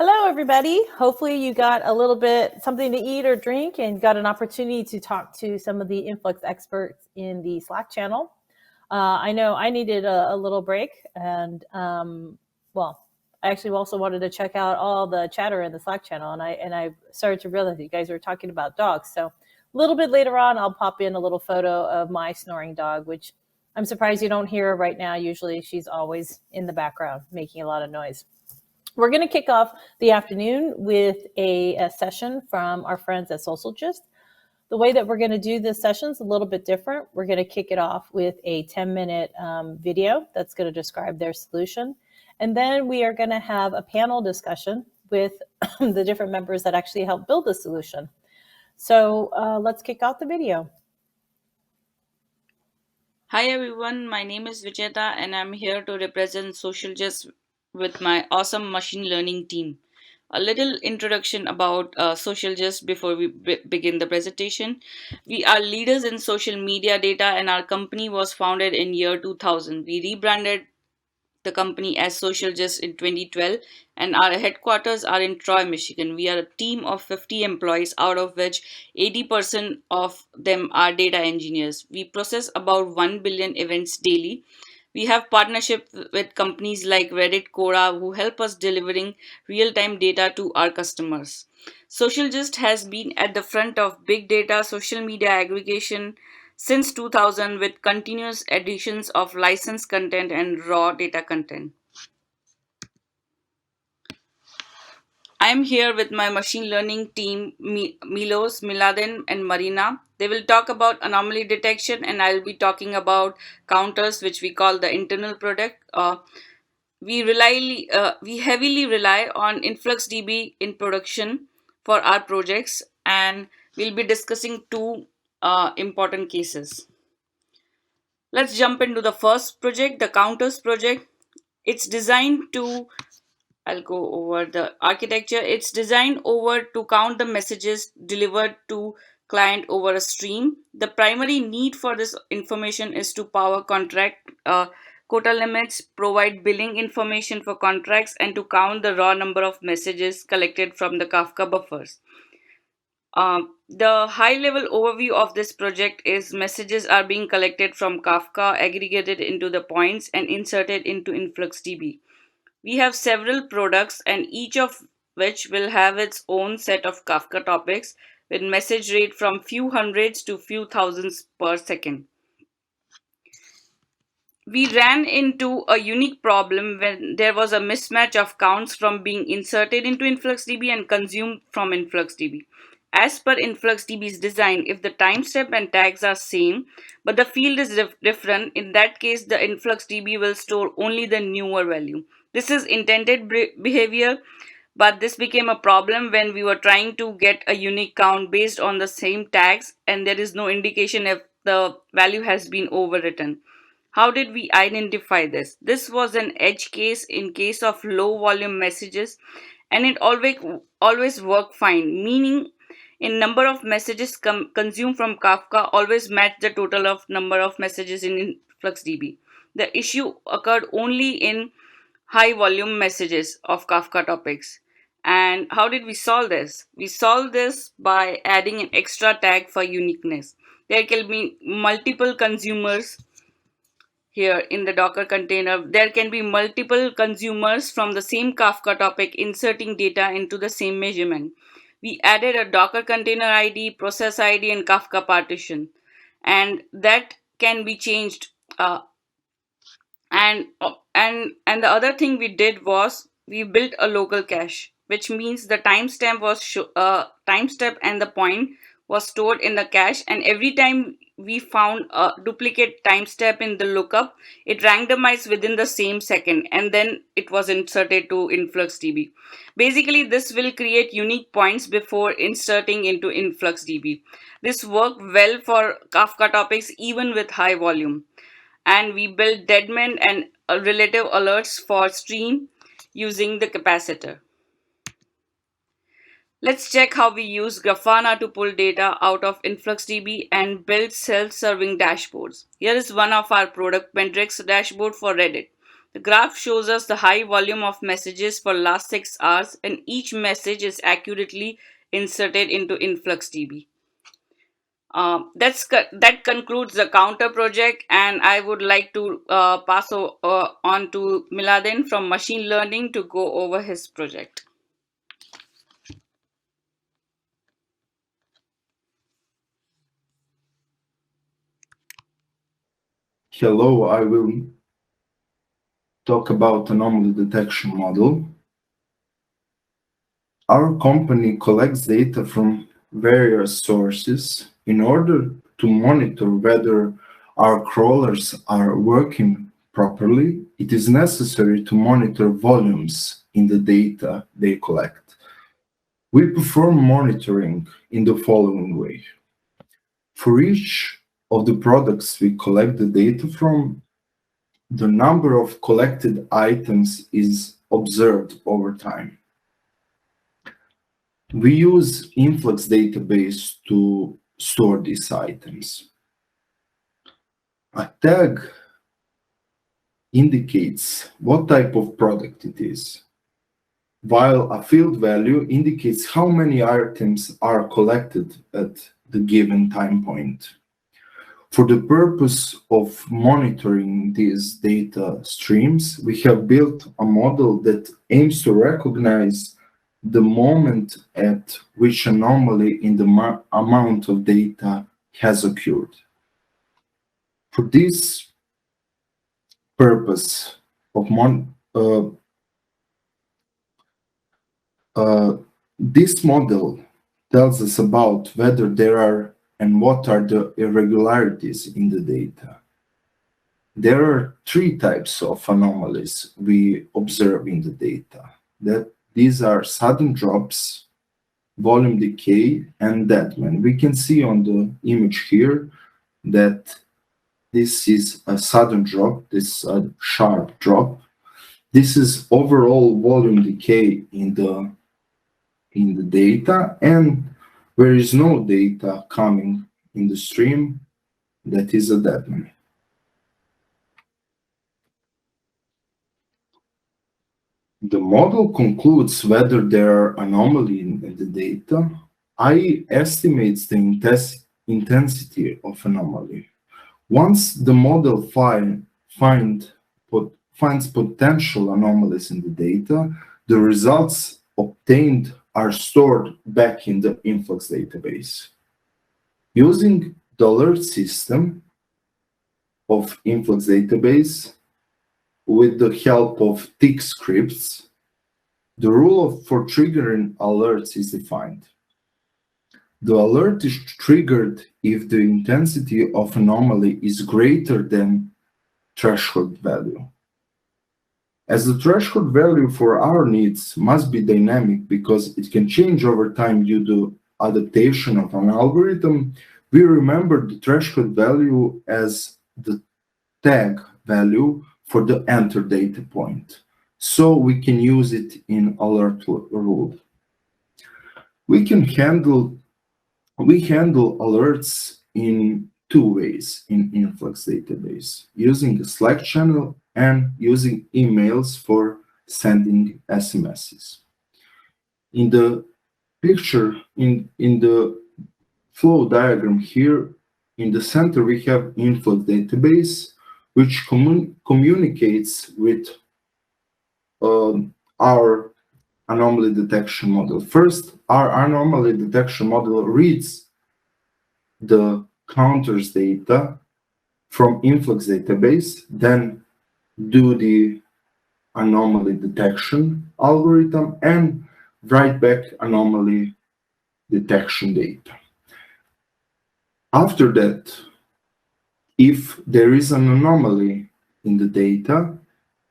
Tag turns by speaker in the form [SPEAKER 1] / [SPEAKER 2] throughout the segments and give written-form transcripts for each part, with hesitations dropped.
[SPEAKER 1] Hello, everybody. Hopefully you got a little bit something to eat or drink and got an opportunity to talk to some of the Influx experts in the Slack channel. I know I needed a little break, and well, I actually also wanted to check out all the chatter in the Slack channel, and I started to realize that you guys were talking about dogs. So a little bit later on, I'll pop in a little photo of my snoring dog, which I'm surprised you don't hear right now. Usually, she's always in the background making a lot of noise. We're going to kick off the afternoon with a session from our friends at Socialgist. The way that we're going to do this session is a little bit different. We're going to kick it off with a 10-minute video that's going to describe their solution. And then we are going to have a panel discussion with the different members that actually helped build the solution. So let's kick off the video.
[SPEAKER 2] Hi everyone, my name is Vijeta and I'm here to represent Socialgist with my awesome machine learning team. A little introduction about Socialgist before we begin the presentation. We are leaders in social media data and our company was founded in year 2000. We rebranded the company as Socialgist in 2012 and our headquarters are in Troy, Michigan. We are a team of 50 employees out of which 80% of them are data engineers. We process about 1 billion events daily. We have partnership with companies like Reddit, Quora who help us delivering real-time data to our customers. Socialgist has been at the front of big data, social media aggregation, since 2000 with continuous additions of licensed content and raw data content. I am here with my machine learning team, Milos, Miladen, and Marina. They will talk about anomaly detection, and I'll be talking about counters, which we call the internal product. We heavily rely on InfluxDB in production for our projects, and we'll be discussing two important cases. Let's jump into the first project, the counters project. It's designed to, I'll go over the architecture. It's designed over to count the messages delivered to client over a stream. The primary need for this information is to power contract quota limits, provide billing information for contracts, and to count the raw number of messages collected from the Kafka buffers. The high level overview of this project is messages are being collected from Kafka, aggregated into the points, and inserted into InfluxDB. We have several products, and each of which will have its own set of Kafka topics with message rate from few hundreds to few thousands per second. We ran into a unique problem when there was a mismatch of counts from being inserted into InfluxDB and consumed from InfluxDB. As per InfluxDB's design, if the timestamp and tags are same, but the field is different, in that case the InfluxDB will store only the newer value. This is intended behavior, but this became a problem when we were trying to get a unique count based on the same tags and there is no indication if the value has been overwritten. How did we identify this? This was an edge case in case of low volume messages, and it always worked fine, meaning in number of messages consumed from Kafka always matched the total of number of messages in InfluxDB. The issue occurred only in high volume messages of Kafka topics. And how did we solve this? We solved this by adding an extra tag for uniqueness. There can be multiple consumers here in the Docker container. There can be multiple consumers from the same Kafka topic inserting data into the same measurement. We added a Docker container ID, process ID, and Kafka partition, and that can be changed. And the other thing we did was we built a local cache, which means the timestamp and the point was stored in the cache, and every time we found a duplicate timestamp in the lookup, it randomized within the same second, and then it was inserted to InfluxDB. Basically, this will create unique points before inserting into InfluxDB. This worked well for Kafka topics even with high volume, and we built deadman and relative alerts for stream using the capacitor. Let's check how we use Grafana to pull data out of InfluxDB and build self-serving dashboards. Here is one of our product metrics dashboard for Reddit. The graph shows us the high volume of messages for last 6 hours, and each message is accurately inserted into InfluxDB. That concludes the counter project, and I would like to pass on to Miladin from machine learning to go over his project.
[SPEAKER 3] Hello, I will talk about anomaly detection model. Our company collects data from various sources in order to monitor whether our crawlers are working properly. It is necessary to monitor volumes in the data they collect. We perform monitoring in the following way. For each of the products we collect the data from, the number of collected items is observed over time. We use Influx database to store these items. A tag indicates what type of product it is, while a field value indicates how many items are collected at the given time point. For the purpose of monitoring these data streams, we have built a model that aims to recognize the moment at which anomaly in the amount of data has occurred. For this purpose of this model tells us about whether there are and what are the irregularities in the data. There are 3 types of anomalies we observe in the data. These are sudden drops, volume decay, and deadman. We can see on the image here that this is a sudden drop, this is a sharp drop. This is overall volume decay in the data, and there is no data coming in the stream, that is a deadman. The model concludes whether there are anomalies in the data, i.e. estimates the intensity of anomaly. Once the model finds potential anomalies in the data, the results obtained are stored back in the Influx database. Using the alert system of Influx database, with the help of tick scripts, the rule for triggering alerts is defined. The alert is triggered if the intensity of anomaly is greater than threshold value. As the threshold value for our needs must be dynamic because it can change over time due to adaptation of an algorithm, we remember the threshold value as the tag value for the enter data point, so we can use it in alert rule. We handle alerts in 2 ways in Influx database, using a Slack channel and using emails for sending SMSs. In the picture, in the flow diagram here, in the center we have Influx database, which communicates with our anomaly detection model. First, our anomaly detection model reads the counters data from Influx database, then do the anomaly detection algorithm and write back anomaly detection data. After that, if there is an anomaly in the data,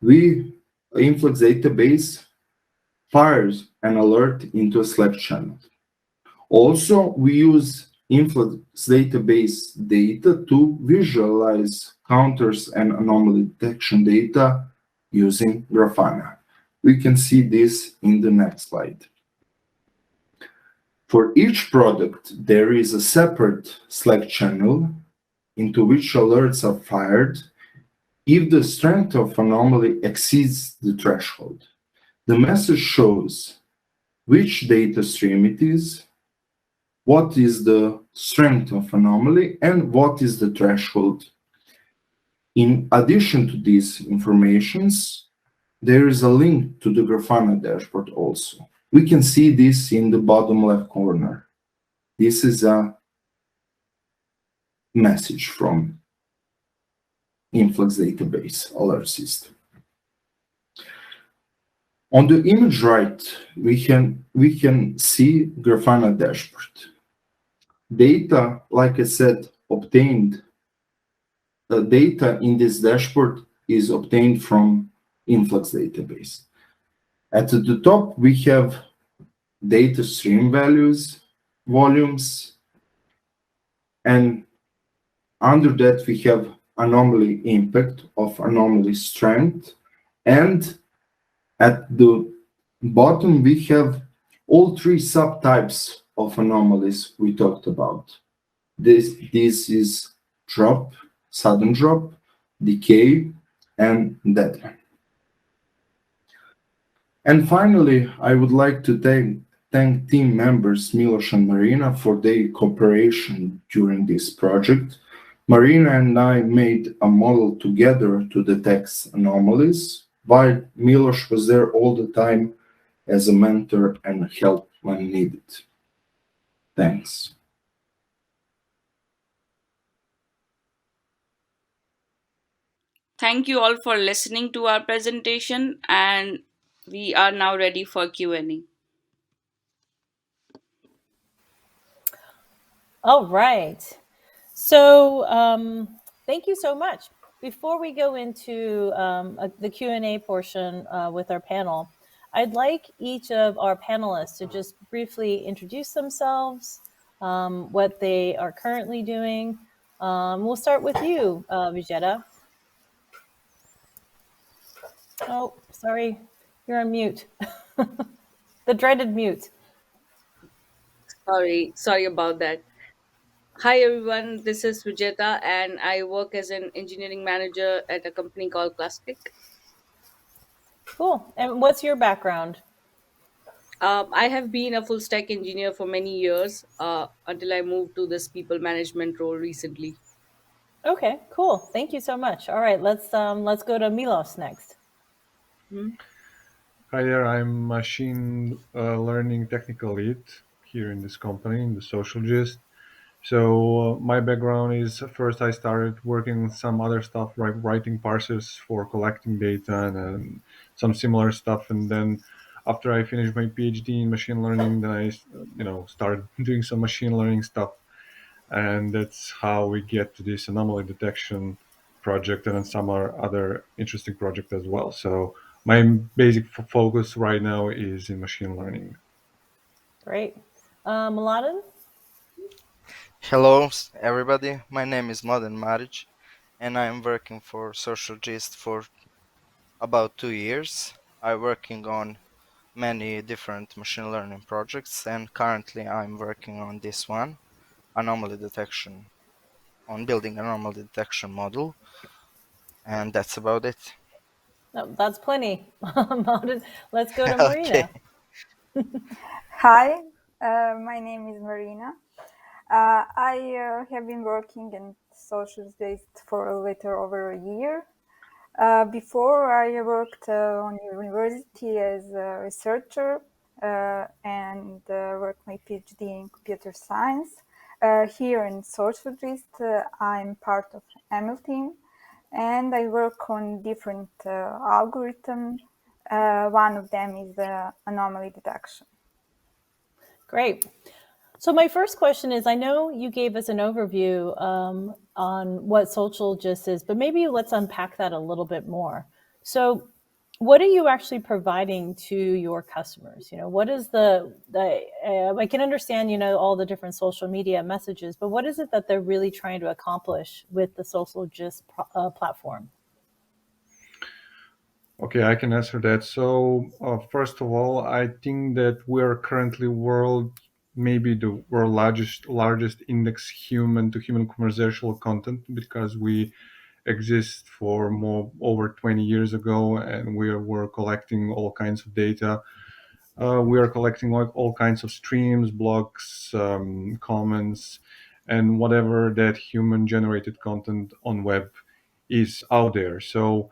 [SPEAKER 3] Influx database fires an alert into a Slack channel. Also, we use Influx database data to visualize counters and anomaly detection data using Grafana. We can see this in the next slide. For each product, there is a separate Slack channel into which alerts are fired If the strength of anomaly exceeds the threshold, the message shows which data stream it is, what is the strength of anomaly, and what is the threshold. In addition to these informations, there is a link to the Grafana dashboard also. We can see this in the bottom left corner. This is a message from Influx database alert system. On the image right, we can see Grafana dashboard. Data, like I said, obtained. The data in this dashboard is obtained from Influx database. At the top, we have data stream values, volumes, and under that we have anomaly impact of anomaly strength, and at the bottom we have all three subtypes of anomalies we talked about. This is drop, sudden drop, decay, and deadline. And finally, I would like to thank team members Milos and Marina for their cooperation during this project. Marina and I made a model together to detect anomalies, while Milos was there all the time as a mentor and help when needed. Thanks.
[SPEAKER 2] Thank you all for listening to our presentation, and we are now ready for Q&A.
[SPEAKER 1] All right. So thank you so much. Before we go into the Q&A portion with our panel, I'd like each of our panelists to just briefly introduce themselves, what they are currently doing. We'll start with you, Vijeta. Oh, sorry, you're on mute. The dreaded mute.
[SPEAKER 2] Sorry about that. Hi everyone, this is Sujeta and I work as an engineering manager at a company called Plastic.
[SPEAKER 1] Cool. And what's your background?
[SPEAKER 2] I have been a full stack engineer for many years until I moved to this people management role recently.
[SPEAKER 1] Okay, cool. Thank you so much. All right, let's go to Milos next.
[SPEAKER 2] Hmm?
[SPEAKER 4] Hi there, I'm machine learning technical lead here in this company, in the Socialgist. So my background is first I started working on some other stuff, like writing parsers for collecting data and some similar stuff. And then after I finished my PhD in machine learning, then I, started doing some machine learning stuff. And that's how we get to this anomaly detection project and then some other interesting project as well. So my basic focus right now is in machine learning.
[SPEAKER 1] Great. Mladen?
[SPEAKER 5] Hello, everybody. My name is Mladen Maric, and I'm working for Socialgist for about 2 years. I'm working on many different machine learning projects, and currently I'm working on this one, anomaly detection, on building anomaly detection model, and that's about it.
[SPEAKER 1] No, that's plenty. Mladen, let's go to
[SPEAKER 5] Okay.
[SPEAKER 1] Marina.
[SPEAKER 6] Hi, my name is Marina. I have been working in Socialgist for a little over a year. Before, I worked on university as a researcher and worked my PhD in computer science. Here in Socialgist, I'm part of ML team, and I work on different algorithms. One of them is anomaly detection.
[SPEAKER 1] Great. So my first question is, I know you gave us an overview on what Socialgist is, but maybe let's unpack that a little bit more. So what are you actually providing to your customers? What is I can understand, all the different social media messages, but what is it that they're really trying to accomplish with the Socialgist platform?
[SPEAKER 4] Okay, I can answer that. So first of all, I think that we're currently maybe the world largest index human to human conversational content, because we exists for over 20 years ago, and we're collecting all kinds of data. We are collecting all kinds of streams, blogs, comments, and whatever that human-generated content on web is out there. So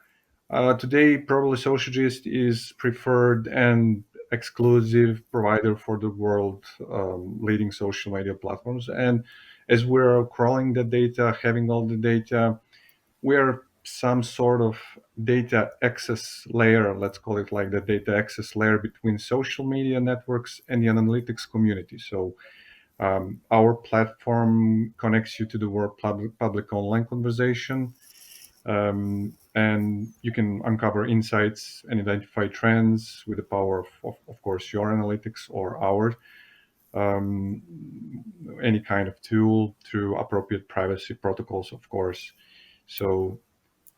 [SPEAKER 4] today, probably Socialgist is preferred and exclusive provider for the world leading social media platforms. And as we're crawling the data, having all the data, we are some sort of data access layer, let's call it like the data access layer between social media networks and the analytics community. So our platform connects you to the world public online conversation, and you can uncover insights and identify trends with the power of course, your analytics or ours. Any kind of tool through appropriate privacy protocols, of course. So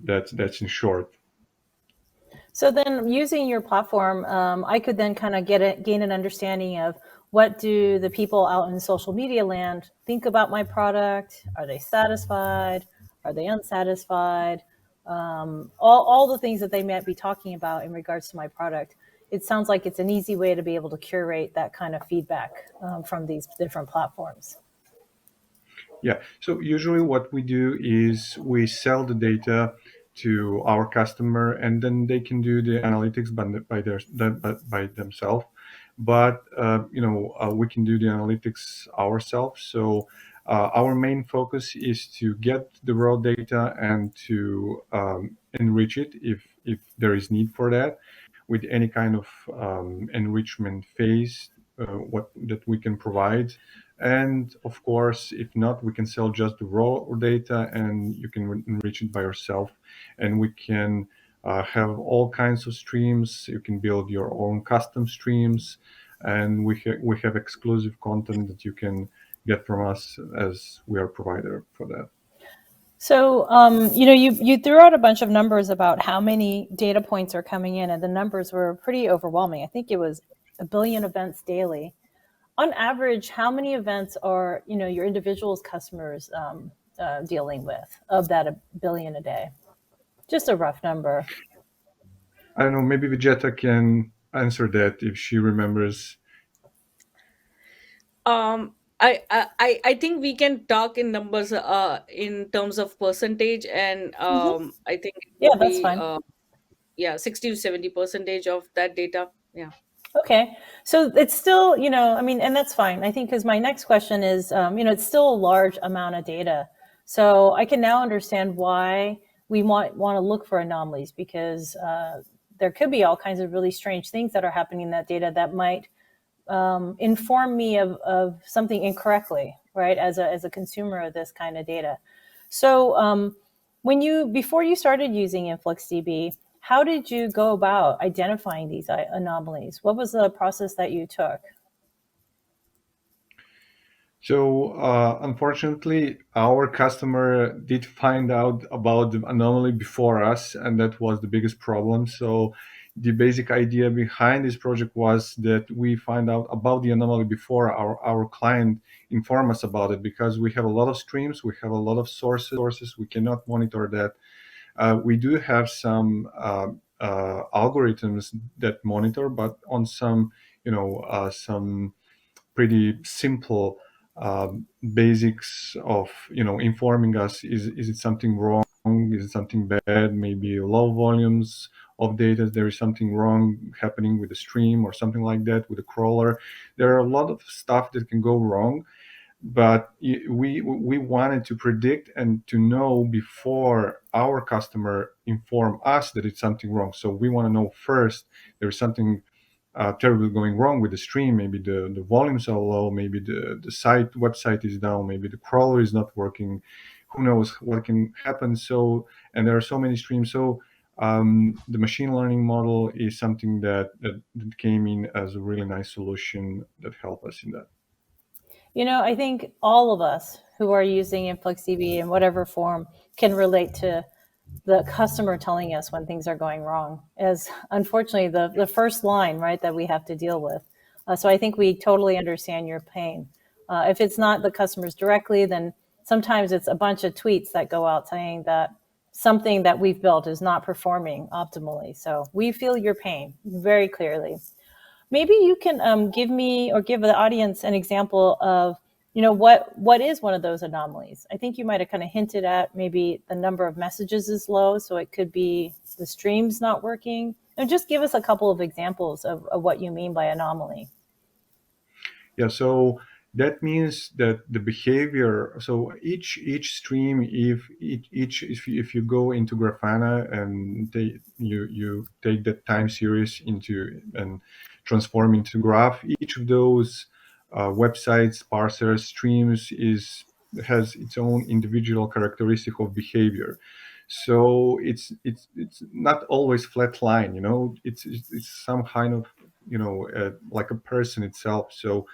[SPEAKER 4] that's in short.
[SPEAKER 1] So then using your platform, I could then kind of gain an understanding of what do the people out in social media land think about my product? Are they satisfied? Are they unsatisfied? All the things that they might be talking about in regards to my product. It sounds like it's an easy way to be able to curate that kind of feedback from these different platforms.
[SPEAKER 4] Yeah, so usually what we do is we sell the data to our customer, and then they can do the analytics by themselves. But we can do the analytics ourselves. So our main focus is to get the raw data and to enrich it if there is need for that, with any kind of enrichment phase that we can provide. And of course, if not, we can sell just the raw data and you can enrich it by yourself. And we can have all kinds of streams. You can build your own custom streams. And we have exclusive content that you can get from us, as we are a provider for that.
[SPEAKER 1] So, you threw out a bunch of numbers about how many data points are coming in, and the numbers were pretty overwhelming. I think it was 1 billion events daily. On average, how many events are your individuals customers dealing with of that 1 billion a day? Just a rough number.
[SPEAKER 4] I don't know. Maybe Vijeta can answer that if she remembers.
[SPEAKER 2] I think we can talk in numbers in terms of percentage, and I think it
[SPEAKER 1] Yeah,
[SPEAKER 2] would
[SPEAKER 1] that's
[SPEAKER 2] be
[SPEAKER 1] fine.
[SPEAKER 2] 60 to 70% of that data. Yeah.
[SPEAKER 1] Okay. So it's still, and that's fine. I think because my next question is, it's still a large amount of data. So I can now understand why we want to look for anomalies, because there could be all kinds of really strange things that are happening in that data that might inform me of something incorrectly, right? As a consumer of this kind of data. So before you started using InfluxDB, how did you go about identifying these anomalies? What was the process that you took?
[SPEAKER 4] So unfortunately, our customer did find out about the anomaly before us, and that was the biggest problem. So the basic idea behind this project was that we find out about the anomaly before our client inform us about it, because we have a lot of streams, we have a lot of sources, we cannot monitor that. We do have some algorithms that monitor, but on some pretty simple basics of informing us, is it something wrong, is it something bad, maybe low volumes of data, there is something wrong happening with the stream or something like that, with the crawler. There are a lot of stuff that can go wrong, but we wanted to predict and to know before our customer inform us that it's something wrong. So we want to know first there's something terribly going wrong with the stream. Maybe the volumes are low, maybe the website is down, maybe the crawler is not working. Who knows what can happen? So, and there are so many streams. So the machine learning model is something that came in as a really nice solution that helped us in that.
[SPEAKER 1] I think all of us who are using InfluxDB in whatever form can relate to the customer telling us when things are going wrong, as unfortunately the first line, right, that we have to deal with. So I think we totally understand your pain. If it's not the customers directly, then sometimes it's a bunch of tweets that go out saying that something that we've built is not performing optimally. So we feel your pain very clearly. Maybe you can give me or give the audience an example of, what is one of those anomalies? I think you might have kind of hinted at maybe the number of messages is low, so it could be the stream's not working. And just give us a couple of examples of what you mean by anomaly.
[SPEAKER 4] Yeah, so that means that the behavior. So each stream, if you go into Grafana and you take that time series into and transform into graph, each of those websites, parsers, streams has its own individual characteristic of behavior. So it's not always flat line. It's some kind of like a person itself. So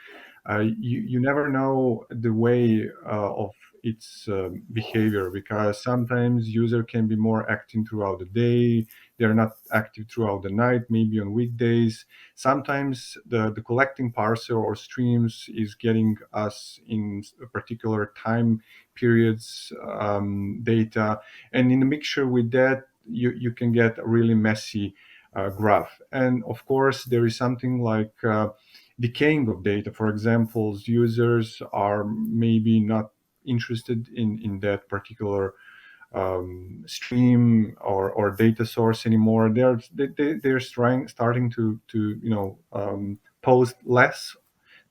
[SPEAKER 4] you never know the way of its behavior, because sometimes user can be more active throughout the day, they're not active throughout the night, maybe on weekdays. Sometimes the collecting parser or streams is getting us in a particular time periods data, and in a mixture with that you can get a really messy graph. And of course there is something like decaying of data. For example, users are maybe not interested in that particular stream or data source anymore. They're starting to post less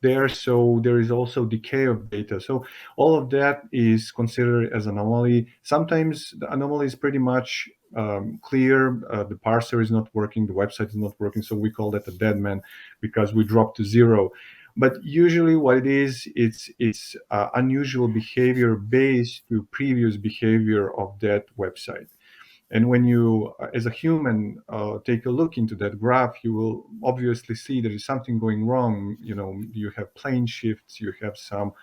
[SPEAKER 4] there. So there is also decay of data. So all of that is considered as anomaly. Sometimes the anomaly is pretty much clear. The parser is not working, the website is not working, so we call that a dead man because we drop to zero. But usually what it is, it's unusual behavior based to previous behavior of that website. And when you, as a human, take a look into that graph, you will obviously see there is something going wrong. You have plane shifts, you have some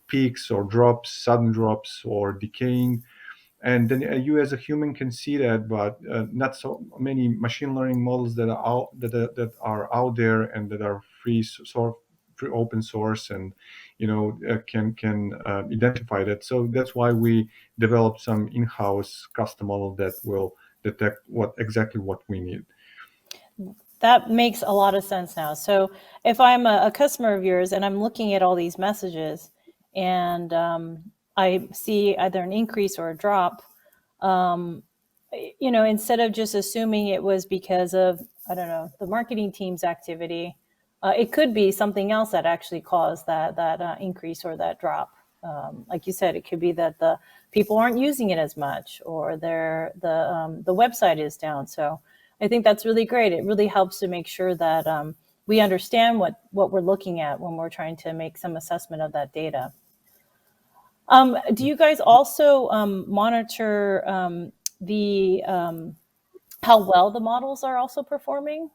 [SPEAKER 4] peaks or drops, sudden drops or decaying. And then you as a human can see that, but not so many machine learning models that are out there and that are free open source and can identify that. So that's why we developed some in-house custom model that will detect exactly what we need.
[SPEAKER 1] That makes a lot of sense now. So if I'm a customer of yours and I'm looking at all these messages and I see either an increase or a drop, instead of just assuming it was because of, I don't know, the marketing team's activity, it could be something else that actually caused that increase or that drop. Like you said, it could be that the people aren't using it as much, or the website is down. So I think that's really great. It really helps to make sure that we understand what we're looking at when we're trying to make some assessment of that data. Do you guys also monitor how well the models are also performing?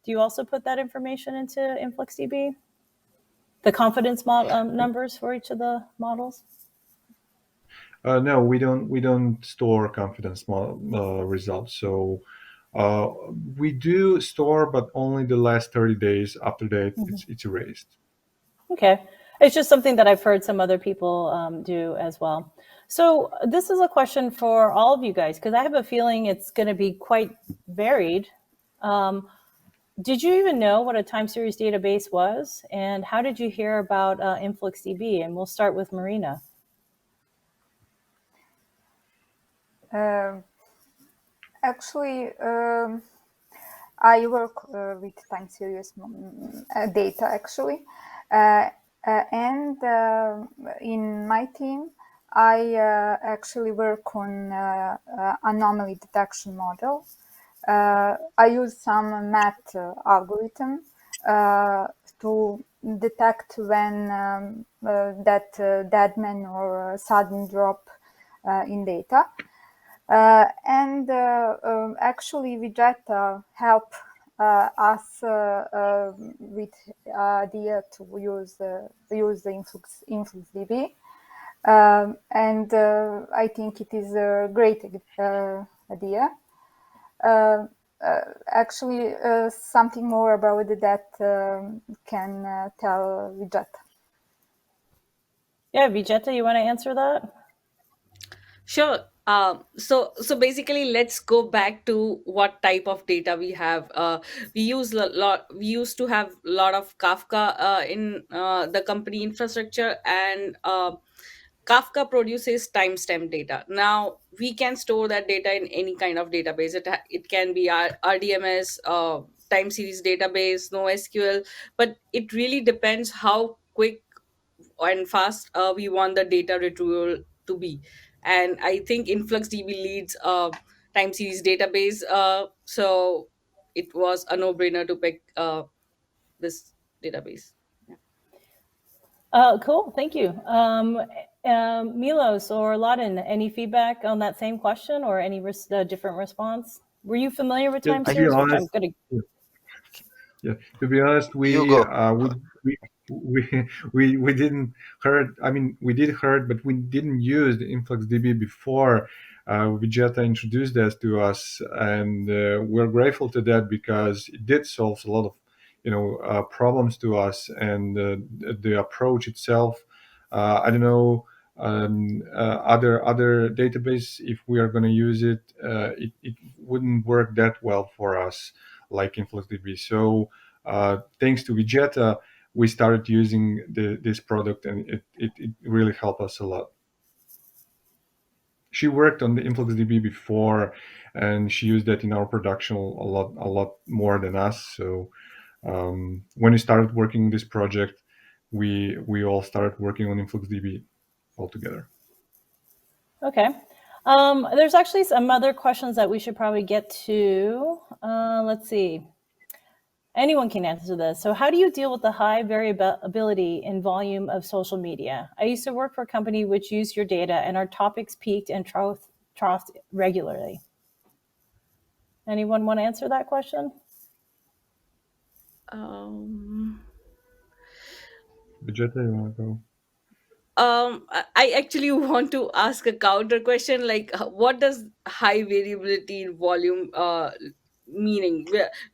[SPEAKER 1] Do you also put that information into InfluxDB? The confidence numbers for each of the models?
[SPEAKER 4] No, we don't store confidence results. So we do store, but only the last 30 days. After that, it's erased.
[SPEAKER 1] Okay. It's just something that I've heard some other people do as well. So this is a question for all of you guys, because I have a feeling it's going to be quite varied. Did you even know what a time series database was? And how did you hear about InfluxDB? And we'll start with Marina.
[SPEAKER 6] Actually, I work with time series data, actually. And in my team, I actually work on anomaly detection model. I use some math algorithm to detect when that dead man or sudden drop in data. Actually, Vegeta help us with idea to use the InfluxDB, and I think it is a great idea. Actually, something more about that can tell Vegeta.
[SPEAKER 1] Yeah, Vegeta, you want to answer that?
[SPEAKER 2] Sure. So basically, let's go back to what type of data we have. We use a lot. We used to have a lot of Kafka in the company infrastructure, and Kafka produces timestamp data. Now we can store that data in any kind of database. It can be our RDMS, time series database, NoSQL, but it really depends how quick and fast we want the data retrieval to be. And I think InfluxDB leads time series database, so it was a no-brainer to pick this database.
[SPEAKER 1] Cool, thank you. Milos or Laden, any feedback on that same question or any different response? Were you familiar with
[SPEAKER 4] Yeah,
[SPEAKER 1] time
[SPEAKER 4] to be
[SPEAKER 1] series? Which I'm
[SPEAKER 4] honest,
[SPEAKER 1] going to.
[SPEAKER 4] yeah, to be honest,
[SPEAKER 5] You
[SPEAKER 4] we
[SPEAKER 5] go.
[SPEAKER 4] we didn't heard. I mean, we did heard, but we didn't use the InfluxDB before. Vegeta introduced that to us, and we're grateful to that because it did solve a lot of, problems to us, and the approach itself. I don't know other database, if we are going to use it, it wouldn't work that well for us like InfluxDB. So thanks to Vegeta, we started using this product, and it really helped us a lot. She worked on the InfluxDB before, and she used that in our production a lot more than us. So when we started working this project, we all started working on InfluxDB all together.
[SPEAKER 1] Okay. There's actually some other questions that we should probably get to. Let's see. Anyone can answer this. So how do you deal with the high variability in volume of social media? I used to work for a company which used your data, and our topics peaked and troughed regularly. Anyone want to answer that question?
[SPEAKER 4] Vegeta, you want to go?
[SPEAKER 2] I actually want to ask a counter question, like what does high variability in volume meaning?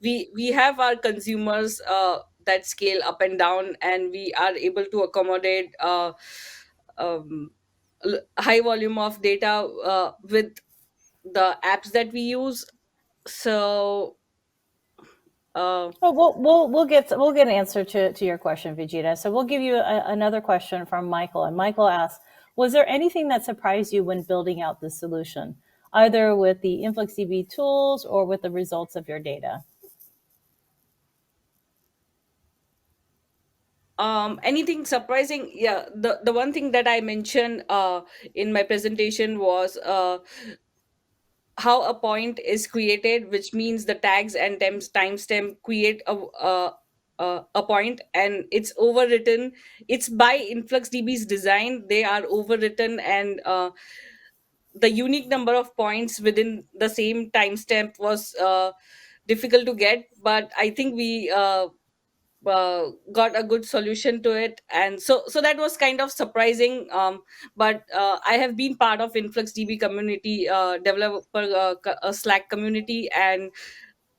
[SPEAKER 2] We have our consumers that scale up and down, and we are able to accommodate um, high volume of data with the apps that we use. So
[SPEAKER 1] Well, we'll get an answer to your question, Vegeta. So we'll give you another question from Michael, and Michael asks, was there anything that surprised you when building out this solution, either with the InfluxDB tools or with the results of your data?
[SPEAKER 2] Anything surprising? Yeah, the one thing that I mentioned in my presentation was how a point is created, which means the tags and timestamp create a point, and it's overwritten. It's by InfluxDB's design. They are overwritten, and the unique number of points within the same timestamp was difficult to get, but I think we got a good solution to it. And so that was kind of surprising. But I have been part of InfluxDB community, developer Slack community, and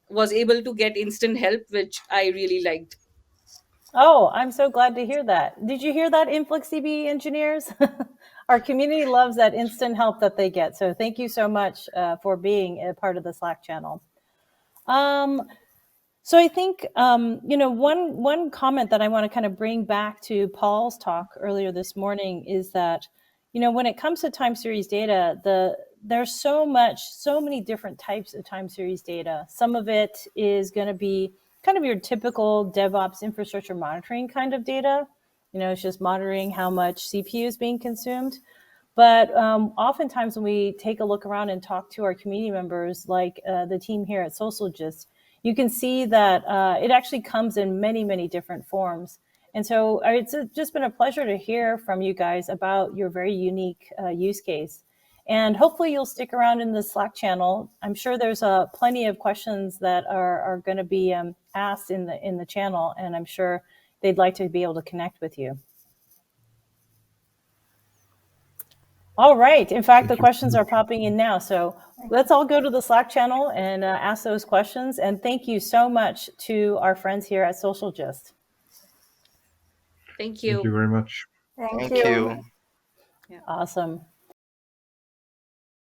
[SPEAKER 2] was able to get instant help, which I really liked.
[SPEAKER 1] Oh, I'm so glad to hear that. Did you hear that, InfluxDB engineers? Our community loves that instant help that they get. So thank you so much for being a part of the Slack channel. So I think, one comment that I want to kind of bring back to Paul's talk earlier this morning is that, when it comes to time series data, there's so many different types of time series data. Some of it is going to be kind of your typical DevOps infrastructure monitoring kind of data. It's just monitoring how much CPU is being consumed. But oftentimes when we take a look around and talk to our community members, like the team here at Socialgist, you can see that it actually comes in many, many different forms. And so it's just been a pleasure to hear from you guys about your very unique use case. And hopefully you'll stick around in the Slack channel. I'm sure there's plenty of questions that are going to be asked in the channel, and I'm sure they'd like to be able to connect with you. All right. In fact, the questions are popping in now. So let's all go to the Slack channel and ask those questions. And thank you so much to our friends here at Socialgist.
[SPEAKER 2] Thank you.
[SPEAKER 4] Thank you very much.
[SPEAKER 6] Thank
[SPEAKER 5] Thank you.
[SPEAKER 6] you.
[SPEAKER 1] Awesome.